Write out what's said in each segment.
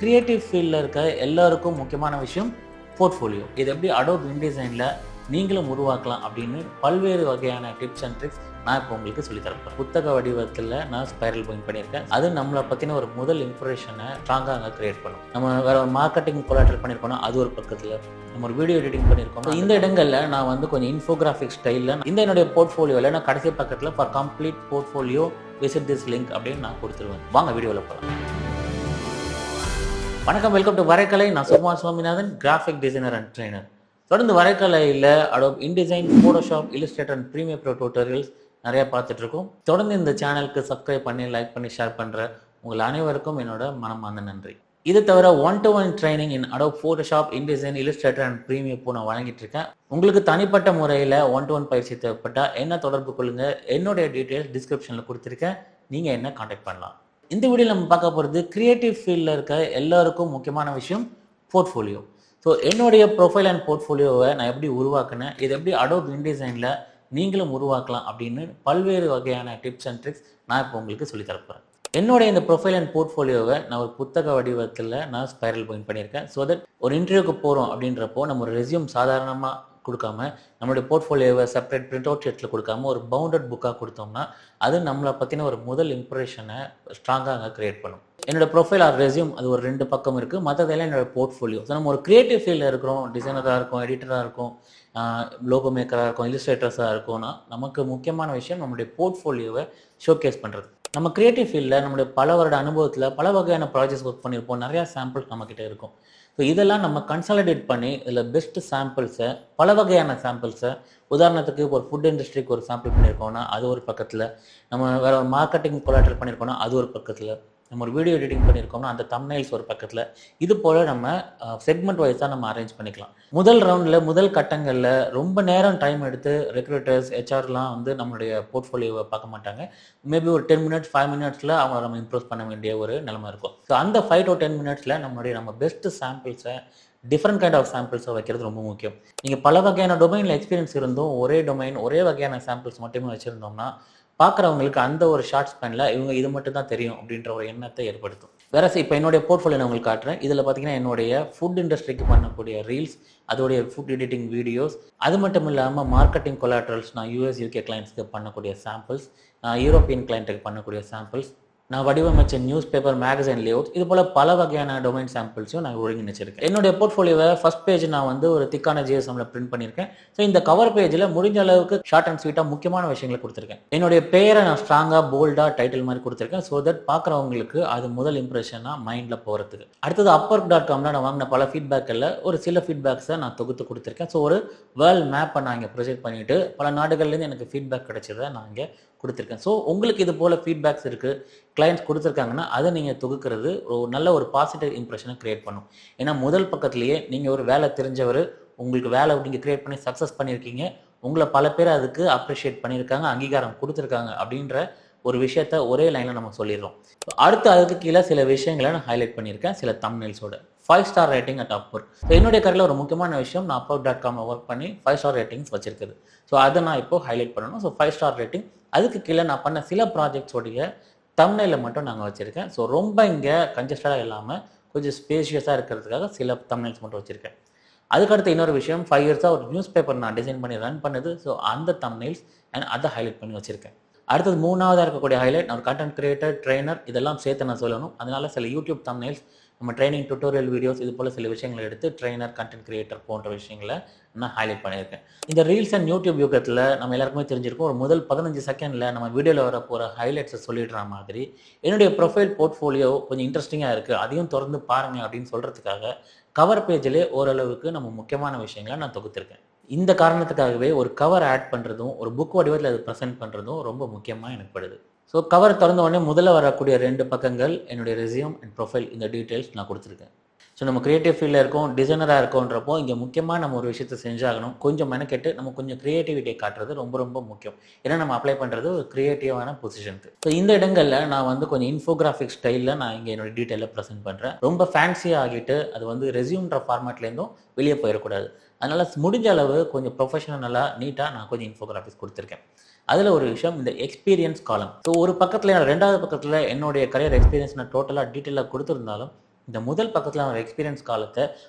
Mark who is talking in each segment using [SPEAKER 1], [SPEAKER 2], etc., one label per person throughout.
[SPEAKER 1] Creative ஃபீல்டில் இருக்க எல்லாருக்கும் முக்கியமான விஷயம் போர்ட்ஃபோலியோ. இது எப்படி அடோப் இன்டிசைனில் நீங்களும் உருவாக்கலாம் அப்படின்னு பல்வேறு வகையான டிப்ஸ் அண்ட் ட்ரிக்ஸ் நான் இப்போ உங்களுக்கு சொல்லித்தரப்பேன். புத்தக வடிவத்தில் நான் ஸ்பைரல் பாயிண்ட் பண்ணியிருக்கேன். அது நம்மளை பற்றின ஒரு முதல் இம்ப்ரெஷனை ஸ்ட்ராங்காக அங்கே கிரியேட் பண்ணும். நம்ம வேற ஒரு மார்க்கெட்டிங் கொலாட்ரல் பண்ணியிருக்கோம்னா அது ஒரு பக்கத்தில், நம்ம ஒரு வீடியோ எடிட்டிங் பண்ணியிருக்கோம். இந்த இடங்களில் நான் வந்து கொஞ்சம் இன்ஃபோகிராஃபிக் ஸ்டைலில் இந்த என்னுடைய போர்ட்ஃபோலியோவில் நான் கடைசி பக்கத்தில் for complete portfolio visit this link அப்படின்னு நான் கொடுத்துருவேன். வாங்க வீடியோவில் போகலாம். வணக்கம், வெல்கம் டு வரைக்கலை. நான் Sukumar Swaminathan, graphic designer and trainer. தொடர்ந்து வரைக்கலையில் Adobe InDesign, Photoshop, Illustrator and Premiere Pro tutorials நிறையா பார்த்துட்டு இருக்கோம். தொடர்ந்து இந்த சேனலுக்கு சப்ஸ்கிரைப் பண்ணி, லைக் பண்ணி, ஷேர் பண்ணுற உங்கள் அனைவருக்கும் என்னோட மனமார்ந்த நன்றி. இது தவிர 1-to-1 training in Adobe Photoshop, InDesign, Illustrator and Premiere Pro நான் வழங்கிட்டு இருக்கேன். உங்களுக்கு தனிப்பட்ட முறையில் 1-to-1 பயிற்சி தேவைப்பட்டால் என்ன தொடர்பு கொள்ளுங்க. என்னுடைய டீட்டெயில்ஸ் டிஸ்கிரிப்ஷனில் கொடுத்துருக்கேன், நீங்கள் என்ன கான்டாக்ட் பண்ணலாம். இந்த வீடியோ நம்ம பார்க்க போகிறது கிரியேட்டிவ் ஃபீல்டில் இருக்க எல்லாருக்கும் முக்கியமான விஷயம் போர்ட்ஃபோலியோ. ஸோ என்னுடைய ப்ரொஃபைல் அண்ட் போர்ட்ஃபோலியோவை நான் எப்படி உருவாக்குனேன், இது எப்படி அடோப் இன்டிசைனில் நீங்களும் உருவாக்கலாம் அப்படின்னு பல்வேறு வகையான டிப்ஸ் அண்ட் ட்ரிக்ஸ் நான் இப்போ உங்களுக்கு சொல்லித்தரப்போகிறேன். என்னுடைய இந்த ப்ரொஃபைல் அண்ட் போர்ட்ஃபோலியோவை நான் ஒரு புத்தக வடிவத்தில் நான் ஸ்பைரல் பாயிண்ட் பண்ணியிருக்கேன். ஸோ தட் ஒரு இன்டர்வியூக்கு போகிறோம் அப்படின்றப்போ நம்ம ஒரு ரெஸ்யூம் சாதாரணமாக கொடுக்காம, நம்மளுடைய போர்ட்ஃபோலியோவை செப்பரேட் பிரிண்ட் அவுட் ஷீட்டில் கொடுக்காம ஒரு பவுண்டட் புக்காக கொடுத்தோம்னா அது நம்மளை பற்றின ஒரு முதல் இம்ப்ரெஷனை ஸ்ட்ராங்காக அங்கே கிரியேட் பண்ணும். என்னோட ப்ரொஃபைல் ஆர் ரெஸ்யூம் அது ஒரு 2 பக்கம் இருக்குது, மற்றதெல்லாம் என்னோட போர்ட்ஃபோலியோ. ஸோ நம்ம ஒரு கிரியேட்டிவ் ஃபீல்டில் இருக்கிறோம், டிசைனராக இருக்கும், எடிட்டராக இருக்கும், லோகோ மேக்கராக இருக்கும், இல்லஸ்ட்ரேட்டர்ஸாக இருக்கும்னா நமக்கு முக்கியமான விஷயம் நம்மளுடைய போர்ட்ஃபோலியோவை ஷோகேஸ் பண்ணுறது. நம்ம கிரியேட்டிவ் ஃபீல்டில் நம்மளுடைய பல வருட அனுபவத்தில் பல வகையான ப்ராஜெக்ட்ஸ் ஒர்க் பண்ணியிருப்போம், நிறையா சாம்பிள்ஸ் நம்மக்கிட்ட இருக்கும். ஸோ இதெல்லாம் நம்ம கன்சாலிடேட் பண்ணி இதில் பெஸ்ட் சாம்பிள்ஸை, பல வகையான சாம்பிள்ஸை, உதாரணத்துக்கு ஒரு ஃபுட் இண்டஸ்ட்ரிக்கு ஒரு சாம்பிள் பண்ணியிருக்கோம்னா அது ஒரு பக்கத்தில், நம்ம வேறு ஒரு மார்க்கெட்டிங் கொலாட்ரல் பண்ணியிருக்கோம்னா அது ஒரு பக்கத்தில், நம்ம ஒரு வீடியோ எடிட்டிங் பண்ணியிருக்கோம்னா அந்த தம்ப்நெயில்ஸ் ஒரு பக்கத்தில், இது போல் நம்ம செக்மெண்ட் வைஸாக நம்ம அரேஞ்ச் பண்ணிக்கலாம். முதல் ரவுண்டில், முதல் கட்டங்களில் ரொம்ப நேரம் டைம் எடுத்து ரெக்ரூட்டர்ஸ், ஹெச்ஆர்லாம் வந்து நம்மளுடைய போர்ட்ஃபோலியோவை பார்க்க மாட்டாங்க. மேபி ஒரு 10 மினிட்ஸ் 5 மினிட்ஸில் அவங்கள நம்ம இம்ப்ரூவ் பண்ண வேண்டிய ஒரு நிலைமை இருக்கும். ஸோ அந்த 5 to 10 மினிட்ஸில் நம்ம பெஸ்ட் சாம்பிள்ஸை, டிஃப்ரெண்ட் கைண்ட் ஆஃப் சாம்பிள்ஸை வைக்கிறது ரொம்ப முக்கியம். நீங்கள் பல வகையான டொமைனில் எக்ஸ்பீரியன்ஸ் இருந்தும் ஒரே டொமைன், ஒரே வகையான சாம்பிள்ஸ் மட்டுமே வச்சுருந்தோம்னா பார்க்குறவங்களுக்கு அந்த ஒரு ஷார்ட் ஸ்பேனில் இவங்க இது மட்டும் தான் தெரியும் அப்படின்ற ஒரு எண்ணத்தை ஏற்படுத்தும். வேற இப்போ என்னுடைய போர்ட்ஃபோலியோ நான் உங்களுக்கு காட்டுறேன். இதில் பார்த்தீங்கன்னா என்னுடைய ஃபுட் இண்டஸ்ட்ரிக்கு பண்ணக்கூடிய ரீல்ஸ், அதோடைய ஃபுட் எடிட்டிங் வீடியோஸ், அது மட்டும் இல்லாமல் மார்க்கெட்டிங் கொலாட்ரல்ஸ், நான் US UK கிளைண்ட்ஸ்க்கு பண்ணக்கூடிய சாம்பிள்ஸ், யூரோப்பியன் கிளைண்ட்டுக்கு பண்ணக்கூடிய சாம்பிள்ஸ், நான் வடிவமைச்ச நியூஸ் பேப்பர், மேகசைன் லேஅவுட், இது போல் பல வகையான டொமைன் சாம்பிள்ஸும் நான் ஒருங்கிணைச்சிருக்கேன். என்னுடைய போர்ட்ஃபோலியோவை ஃபர்ஸ்ட் பேஜ் நான் வந்து ஒரு திக்கான GSMல பிரிண்ட் பண்ணியிருக்கேன். ஸோ இந்த கவர் பேஜில் முடிஞ்ச அளவுக்கு ஷார்ட் அண்ட் ஸ்வீட்டாக முக்கியமான விஷயங்களை கொடுத்துருக்கேன். என்னுடைய பேரை நான் ஸ்ட்ராங்காக, போல்டாக டைட்டில் மாதிரி கொடுத்துருக்கேன். ஸோ தட் பார்க்குறவங்களுக்கு அது முதல் இம்ப்ரெஷனாக மைண்டில் போகிறதுக்கு. அடுத்தது upwork.comல நான் வாங்கின பல ஃபீட்பேக்கில் ஒரு சில ஃபீட்பேக்ஸை நான் தொகுத்து கொடுத்துருக்கேன். ஸோ ஒரு வேர்ல்ட் மேப்பை நான் இங்கே ப்ரொஜெக்ட் பண்ணிவிட்டு பல நாடுகள்லேருந்து எனக்கு ஃபீட்பேக் கிடைச்சதை நான் இங்கே கொடுத்துருக்கேன். ஸோ உங்களுக்கு இது போல் ஃபீட்பேக்ஸ் இருக்குது, கிளைண்ட்ஸ் கொடுத்துருக்காங்கன்னா அதை நீங்கள் தொகுக்கிறது ஒரு நல்ல ஒரு பாசிட்டிவ் இம்ப்ரெஷனை கிரியேட் பண்ணும். ஏன்னா முதல் பக்கத்துலேயே நீங்கள் ஒரு வேலை தெரிஞ்சவர், உங்களுக்கு வேலை நீங்கள் கிரியேட் பண்ணி சக்ஸஸ் பண்ணியிருக்கீங்க, உங்களை பல பேர் அதுக்கு அப்ரிஷியேட் பண்ணியிருக்காங்க, அங்கீகாரம் கொடுத்துருக்காங்க அப்படின்ற ஒரு விஷயத்த ஒரே லைனில் நம்ம சொல்லிடுறோம். அடுத்து அதுக்கு கீழே சில விஷயங்களை நான் ஹைலைட் பண்ணியிருக்கேன், சில தம்ப்நெயில்ஸோட. 5 star rating at upwork. So என்னுடைய கரையில் ஒரு முக்கியமான விஷயம், நான் upwork.comல ஒர்க் பண்ணி 5 ஸ்டார் ரேட்டிங்ஸ் வச்சிருக்குது. ஸோ அதை நான் இப்போ ஹைலைட் பண்ணணும். ஸோ 5 ஸ்டார் ரேட்டிங், அதுக்கு கீழே நான் பண்ண சில ப்ராஜெக்ட்ஸோடைய தம்ப்நெயிலை மட்டும் நாங்கள் வச்சுருக்கேன். ஸோ ரொம்ப இங்கே கன்ஜஸ்டடாக இல்லாமல் கொஞ்சம் ஸ்பேஷியஸாக இருக்கிறதுக்காக சில தம்ப்நெயில்ஸ் மட்டும் வச்சுருக்கேன். அதுக்கடுத்து இன்னொரு விஷயம், 5 இயர்ஸாக ஒரு நியூஸ் பேப்பர் நான் டிசைன் பண்ணி ரன் பண்ணுது. ஸோ அந்த தம்ப்நெயில்ஸ் அண்ட் அதை ஹைலைட் பண்ணி வச்சுருக்கேன். அடுத்தது 3ஆவதாக இருக்கக்கூடிய ஹைலைட், நான் ஒரு கண்டென்ட் கிரியேட்டர், ட்ரெய்னர், இதெல்லாம் சேர்த்து நான் சொல்லணும். அதனால சில யூடியூப் தம்ப்நெயில்ஸ், நம்ம ட்ரைனிங் டியூட்டோரியல் வீடியோஸ், இது போல் சில விஷயங்களை எடுத்து ட்ரெய்னர், கண்டென்ட் கிரியேட்டர் போன்ற விஷயங்களை நான் ஹைலைட் பண்ணியிருக்கேன். இந்த ரீல்ஸ் அண்ட் யூடியூப் யுகத்தில் நம்ம எல்லாருக்குமே தெரிஞ்சிருக்கும், ஒரு முதல் 15 செகண்டில் நம்ம வீடியோவில் வர போகிற ஹைலைட்ஸை சொல்லிடுற மாதிரி என்னுடைய ப்ரொஃபைல் போர்ட்ஃபோலியோ கொஞ்சம் இன்ட்ரெஸ்டிங்காக இருக்குது, அதையும் திறந்து பாருங்கள் அப்படின்னு சொல்கிறதுக்காக கவர் பேஜிலே ஓரளவுக்கு நம்ம முக்கியமான விஷயங்களை நான் தொகுத்திருக்கேன். இந்த காரணத்துக்காகவே ஒரு கவர் ஆட் பண்ணுறதும், ஒரு புக் வடிவத்தில் அது ப்ரெசென்ட் பண்ணுறதும் ரொம்ப முக்கியமாக எனக்கு படுது. ஸோ கவர் திறந்த உடனே முதல்ல வரக்கூடிய 2 பக்கங்கள் என்னுடைய ரெஸ்யூம் அண்ட் ப்ரொஃபைல், இந்த டீட்டெயில்ஸ் நான் கொடுத்துருக்கேன். ஸோ நம்ம கிரியேட்டிவ் ஃபீல்டில் இருக்கோம், டிசைனராக இருக்கோன்றப்போ இங்கே முக்கியமாக நம்ம ஒரு விஷயத்தை செஞ்சாகணும். கொஞ்சம் மெனக்கெட்டு நம்ம கொஞ்சம் க்ரியேட்டிவிட்டியை காட்டுறது ரொம்ப ரொம்ப முக்கியம். ஏன்னா நம்ம அப்ளை பண்ணுறது ஒரு க்ரியேட்டிவான பொசிஷனுக்கு. ஸோ இந்த இடங்களில் நான் வந்து கொஞ்சம் இன்ஃபோகிராஃபிக் ஸ்டைலில் நான் இங்கே என்னோட டீட்டெயிலில் ப்ரெசென்ட் பண்ணுறேன். ரொம்ப ஃபேன்சியாக ஆகிட்டு அது வந்து ரெஸ்யூம்ன்ற ஃபார்மேட்லேருந்தும் வெளியே போயிடக்கூடாது. அதனால் முடிஞ்ச அளவு கொஞ்சம் ப்ரொஃபஷனலாக, நீட்டாக நான் கொஞ்சம் இன்ஃபோகிராஃபிக்ஸ் கொடுத்துருக்கேன். அதில் ஒரு விஷயம், இந்த எக்ஸ்பீரியன்ஸ் காலம். ஸோ ஒரு பக்கத்தில், 2வது பக்கத்தில் என்னுடைய கரியர் எக்ஸ்பீரியன்ஸ் நான் டோட்டலாக டீட்டெயிலாக கொடுத்துருந்தாலும் இந்த முதல் பக்கத்தில் ஒரு எக்ஸ்பீரியன்ஸ் காலத்தை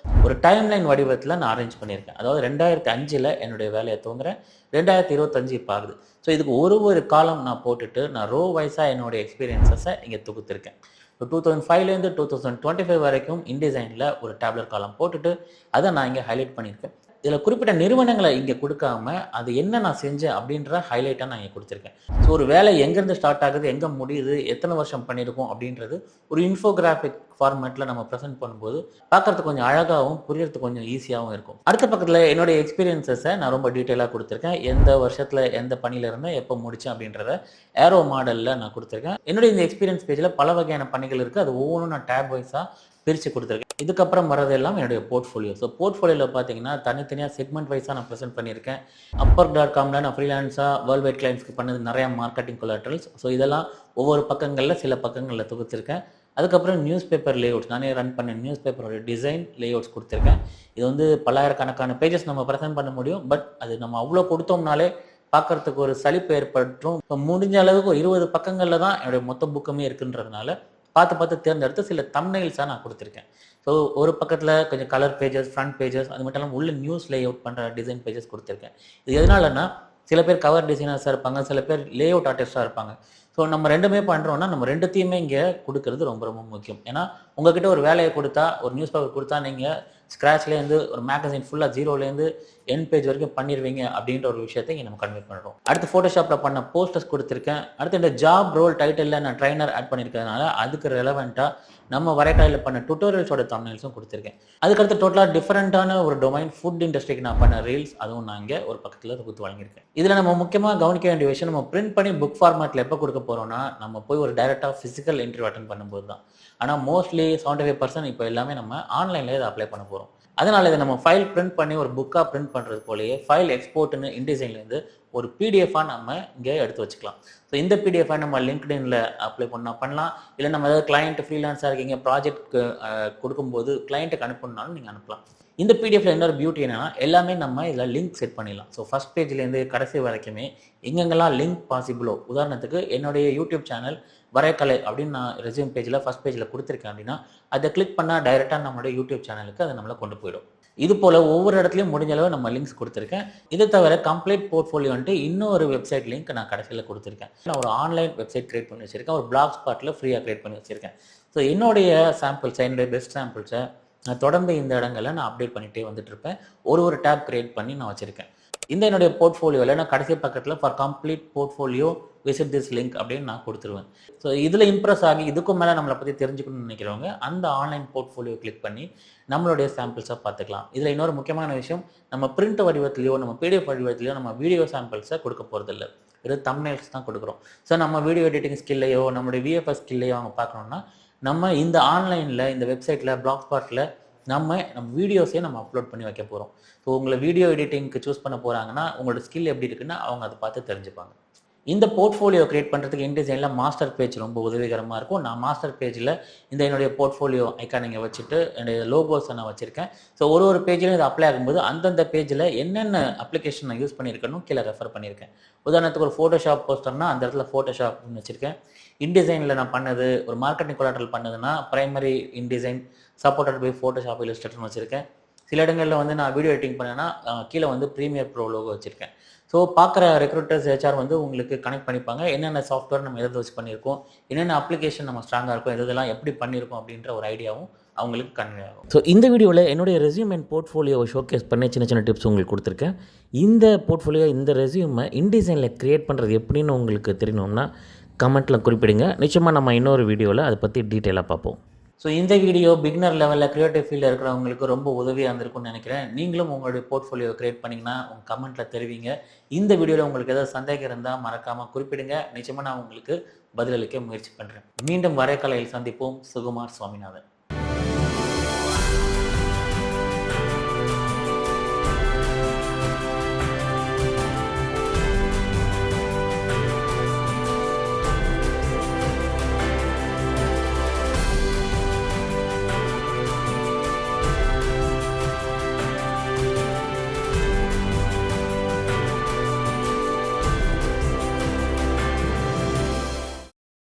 [SPEAKER 1] ஒரு டைம்லைன் வடிவத்தில் நான் அரேஞ்ச் பண்ணியிருக்கேன். அதாவது 2005 என்னுடைய வேலையை துவங்குறேன், 2025 இப்போ ஆகுது. ஸோ இதுக்கு ஒரு காலம் நான் போட்டுட்டு நான் ரோ வைஸாக என்னுடைய எக்ஸ்பீரியன்ஸஸை இங்கே தொகுத்திருக்கேன். இப்போ 2005லேருந்து 2025 வரைக்கும் இன்டிசைனில் ஒரு டேப்லெட் காலம் போட்டுட்டு அதை நான் இங்கே ஹைலைட் பண்ணியிருக்கேன். இதில் குறிப்பிட்ட நிறுவனங்களை இங்கே கொடுக்காம அது என்ன நான் செஞ்சேன் அப்படின்ற ஹைலைட்டாக நான் இங்கே கொடுத்துருக்கேன். ஸோ ஒரு வேலை எங்கேருந்து ஸ்டார்ட் ஆகுது, எங்கே முடியுது, எத்தனை வருஷம் பண்ணியிருக்கோம் அப்படின்றது ஒரு இன்ஃபோகிராஃபிக் ஃபார்மேட்டில் நம்ம ப்ரெசென்ட் பண்ணும்போது பார்க்குறதுக்கு கொஞ்சம் அழகாகவும் புரியறதுக்கு கொஞ்சம் ஈஸியாகவும் இருக்கும். அடுத்த பக்கத்தில் என்னுடைய எக்ஸ்பீரியன்ஸஸை நான் ரொம்ப டீட்டெயிலாக கொடுத்துருக்கேன். எந்த வருஷத்தில் எந்த பணியில் இருந்தேன், எப்போ முடித்தேன் அப்படின்றத ஏரோ மாடலில் நான் கொடுத்துருக்கேன். என்னுடைய இந்த எக்ஸ்பீரியன்ஸ் பேஜில் பல வகையான பணிகள் இருக்குது. அது ஒவ்வொன்றும் நான் டேப் வைஸாக பிரித்து கொடுத்துருக்கேன். இதுக்கப்புறம் வரதெல்லாம் என்னுடைய போர்ட்ஃபோலியோ. ஸோ போர்ட்ஃபோலியோவில் பார்த்தீங்கன்னா தனித்தனியாக செக்மெண்ட் வைஸாக நான் ப்ரெசென்ட் பண்ணியிருக்கேன். Upwork.comல நான் ஃப்ரீலான்ஸாக வேர்ல்ட் வைட் கிளைண்ட்ஸ்க்கு பண்ணது நிறையா மார்க்கெட்டிங் கொலாட்ரல்ஸ். ஸோ இதெல்லாம் ஒவ்வொரு பக்கங்களில் சில பக்கங்களில் தொகுத்திருக்கேன். அதுக்கப்புறம் நியூஸ் பேப்பர் லேஅவுட்ஸ், நானே ரன் பண்ண நியூஸ் பேப்பரோட டிசைன் லேஅவுட்ஸ் கொடுத்துருக்கேன். இது வந்து பல்லாயிரக்கணக்கான பேஜஸ் நம்ம ப்ரெசென்ட் பண்ண முடியும். பட் அது நம்ம அவ்வளோ கொடுத்தோம்னாலே பார்க்குறதுக்கு ஒரு சலிப்பு ஏற்பட்டும். இப்போ முடிஞ்ச அளவுக்கு 20 பக்கங்களில் தான் என்னுடைய மொத்த புக்குமே இருக்குன்றதுனால பார்த்து தேர்ந்தெடுத்து சில தம்ப்நெயில்ஸாக நான் கொடுத்துருக்கேன். ஸோ ஒரு பக்கத்தில் கொஞ்சம் கலர் பேஜஸ், ஃப்ரண்ட் பேஜஸ், அது மட்டும் இல்லாமல் உள்ள நியூஸ் லேஅவுட் பண்ணுற டிசைன் பேஜஸ் கொடுத்துருக்கேன். இது எதனாலன்னா சில பேர் கவர் டிசைனர்ஸாக இருப்பாங்க, சில பேர் லேஅவுட் ஆர்டிஸ்டாக இருப்பாங்க. ஸோ நம்ம ரெண்டுமே பண்ணுறோன்னா நம்ம ரெண்டுத்தையுமே இங்கே கொடுக்கறது ரொம்ப ரொம்ப முக்கியம். ஏன்னா உங்ககிட்ட ஒரு வேலையை கொடுத்தா, ஒரு நியூஸ் பேப்பர் கொடுத்தா நீங்கள் ஸ்க்ராட்ச்லேருந்து ஒரு மேகசின் ஃபுல்லாக 0லேருந்து என் பேஜ் வரைக்கும் பண்ணிடுவீங்க அப்படின்ற ஒரு விஷயத்தை இங்கே நம்ம கன்வே பண்ணுறோம். அடுத்து ஃபோட்டோஷாப்பில் பண்ண போஸ்டர்ஸ் கொடுத்துருக்கேன். அடுத்து இந்த ஜாப் ரோல் டைட்டிலில் நான் ட்ரைனர் ஆட் பண்ணியிருக்கிறதுனால அதுக்கு ரெலவெண்ட்டாக நம்ம வரைக்காலையில் பண்ண டுட்டோரியல்ஸோட தம்ப்நெயில்ஸும் கொடுத்துருக்கேன். அதுக்கடுத்து டோட்டலாக டிஃப்ரெண்ட்டான ஒரு டொமைன் ஃபுட் இண்டஸ்ட்ரிக்கு நான் பண்ண ரீல்ஸ், அதுவும் நான் இங்கே ஒரு பக்கத்தில் கொடுத்து வழங்கியிருக்கேன். இதில் நம்ம முக்கியமாக கவனிக்க வேண்டிய விஷயம், நம்ம பிரிண்ட் பண்ணி புக் ஃபார்மேட்டில் எப்போ கொடுக்க போகிறோம்னா நம்ம போய் ஒரு டைரெக்டாக ஃபிசிக்கல் இன்டர்வியூ அட்டன் பண்ணும்போது தான். ஆனால் மோஸ்ட்லி 75% இப்போ எல்லாமே நம்ம ஆன்லைனில் இதை அப்ளை பண்ண போகிறோம். அதனால் இதை நம்ம ஃபைல் பிரிண்ட் பண்ணி ஒரு புக்காக பிரிண்ட் பண்ணுறது போலேயே ஃபைல் எக்ஸ்போர்ட்னு இன்டிசைன்லேருந்து ஒரு பிடிஎஃபாக நம்ம இங்கே எடுத்து வச்சுக்கலாம். ஸோ இந்த பிடிஎஃபாக நம்ம லிங்க்டின்ல அப்ளை பண்ணலாம். இல்லை நம்ம ஏதாவது கிளைண்ட் ஃப்ரீலான்ஸாக இருக்கீங்க, ப்ராஜெக்ட் கொடுக்கும்போது கிளைண்ட்டுக்கு அனுப்பணுன்னாலும் நீங்கள் அனுப்பலாம். இந்த பிடிஎஃப்ல இன்னொரு பியூட்டி என்னன்னா எல்லாமே நம்ம இதில் லிங்க் செட் பண்ணிடலாம். ஸோ ஃபஸ்ட் பேஜ்லேருந்து கடைசி வரைக்குமே எங்கெங்கெல்லாம் லிங்க் பாசிபிளோ, உதாரணத்துக்கு என்னுடைய யூடியூப் சேனல் வரைக்கலை அப்படின்னு நான் ரெஸ்யூம் பேஜில் ஃபஸ்ட் பேஜில் கொடுத்துருக்கேன் அப்படின்னா அதை கிளிக் பண்ணால் டைரெக்டாக நம்மளுடைய யூடியூப் சேனலுக்கு அதை நம்மளை கொண்டு போயிடும். இது போல் ஒவ்வொரு இடத்துலையும் முடிஞ்ச அளவு நம்ம லிங்க்ஸ் கொடுத்துருக்கேன். இதை தவிர கம்ப்ளீட் போர்ட்ஃபோலியோன்ட்டு இன்னொரு வெப்சைட் லிங்க் நான் கடைசியில் கொடுத்துருக்கேன். நான் ஒரு ஆன்லைன் வெப்சைட் கிரியேட் பண்ணி வச்சிருக்கேன், ஒரு பிளாக் ஸ்பாட்டில் ஃப்ரீயாக கிரியேட் பண்ணி வச்சிருக்கேன். ஸோ என்னுடைய சாம்பிள்ஸை, என்னுடைய பெஸ்ட் சாம்பிள்ஸை நான் தொடர்ந்து இந்த இடங்களை நான் அப்டேட் பண்ணிகிட்டே வந்துட்டு இருப்பேன். ஒரு டேப் கிரியேட் பண்ணி நான் வச்சுருக்கேன். இந்த என்னுடைய போர்ட்ஃபோலியோவில் நான் கடைசி பக்கத்தில் for complete portfolio visit this link அப்படின்னு நான் கொடுத்துருவேன். ஸோ இதில் இம்ப்ரெஸ் ஆகி இதுக்கும் மேலே நம்மளை பற்றி தெரிஞ்சுக்கணும்னு நினைக்கிறவங்க அந்த ஆன்லைன் போர்ட்ஃபோலியோ கிளிக் பண்ணி நம்மளுடைய சாம்பிள்ஸை பார்த்துக்கலாம். இதில் இன்னொரு முக்கியமான விஷயம், நம்ம பிரிண்ட் வடிவத்திலையோ நம்ம பிடிஎஃப் வடிவத்திலையோ நம்ம வீடியோ சாம்பிள்ஸை கொடுக்க போகிறதில்ல, வெறும் தம்ப்நெயில்ஸ் தான் கொடுக்குறோம். ஸோ நம்ம வீடியோ எடிட்டிங் ஸ்கில்லையோ நம்மளுடைய விஎஃப்எஸ் ஸ்கில்லையோ அவங்க பார்க்கணுன்னா நம்ம இந்த ஆன்லைனில் இந்த வெப்சைட்டில் பிளாக் ஸ்பாட்டில் நம்ம வீடியோஸே நம்ம அப்லோட் பண்ணி வைக்க போகிறோம். ஸோ உங்களை வீடியோ எடிட்டிங்க்கு சூஸ் பண்ண போகிறாங்கன்னா உங்களோட ஸ்கில் எப்படி இருக்குன்னா அவங்க அதை பார்த்து தெரிஞ்சுப்பாங்க. இந்த போர்ட்ஃபோலியோ கிரியேட் பண்ணுறதுக்கு இன்டிசைனில் மாஸ்டர் பேஜ் ரொம்ப உதவிகரமாக இருக்கும். நான் மாஸ்டர் பேஜில் இந்த என்னுடைய போர்ட்ஃபோலியோ ஐக்கான் இங்கே வச்சுட்டு என்னுடைய லோகோஸை நான் வச்சுருக்கேன். ஸோ ஒரு பேஜிலும் இது அப்ளை ஆகும்போது அந்தந்த பேஜில் என்னென்ன அப்ளிகேஷன் நான் யூஸ் பண்ணியிருக்கணும் கீழே ரெஃபர் பண்ணியிருக்கேன். உதாரணத்துக்கு ஒரு ஃபோட்டோஷாப் போஸ்டர்னா அந்த இடத்துல ஃபோட்டோஷாப்னு வச்சுருக்கேன். இன்டிசைனில் நான் பண்ணது ஒரு மார்க்கெட்டிங் கொலாட்ரல் பண்ணதுன்னா primary InDesign supported by Photoshop இல்லஸ்ட்ரேட்டர்னு வச்சுருக்கேன். சில இடங்களில் வந்து நான் வீடியோ எடிட்டிங் பண்ணேன்னா கீழே வந்து ப்ரீமியர் ப்ரோ லோகோ வச்சுருக்கேன். ஸோ பார்க்குற ரெக்ரூட்டர்ஸ் ஹெச்ஆர் வந்து உங்களுக்கு கனெக்ட் பண்ணிப்பாங்க. என்னென்ன சாஃப்ட்வேர் நம்ம எதை வச்சு பண்ணியிருக்கோம், என்னென்ன அப்ளிகேஷன் நம்ம ஸ்ட்ராங்காக இருக்கும், எதெல்லாம் எப்படி பண்ணியிருக்கோம் அப்படின்ற ஒரு ஐடியாவும் அவங்களுக்கு கன்வே ஆகும். ஸோ இந்த வீடியோவில் என்னுடைய ரெஸ்யூம் அண்ட் போர்ட்ஃபோலியோவை ஷோகேஸ் பண்ணி சின்ன டிப்ஸ் உங்களுக்கு கொடுத்துருக்கேன். இந்த போர்ட்ஃபோலியோ இந்த ரெஸ்யூமை இன்டிசைனில் க்ரியேட் பண்ணுறது எப்படின்னு உங்களுக்கு தெரியணும்னா கமெண்ட்டில் குறிப்பிடுங்க. நிச்சயமாக நம்ம இன்னொரு வீடியோவில் அதை பற்றி டீட்டெயிலாக பார்ப்போம். ஸோ இந்த வீடியோ பிகினர் லெவலில் க்ரியேட்டிவ் ஃபீல்டில் இருக்கிறவங்களுக்கு ரொம்ப உதவியாக இருந்திருக்கும்னு நினைக்கிறேன். நீங்களும் உங்களுடைய போர்ட்ஃபோலியோ கிரியேட் பண்ணிங்கன்னா உங்கள் கமெண்ட்டில் தெரிவிங்க. இந்த வீடியோவில் உங்களுக்கு ஏதாவது சந்தேகம் இருந்தால் மறக்காமல் குறிப்பிடுங்க. நிச்சயமாக நான் உங்களுக்கு பதிலளிக்க முயற்சி பண்ணுறேன். மீண்டும் வரைக்கலையில் சந்திப்போம். சுகுமார் சுவாமிநாதன்.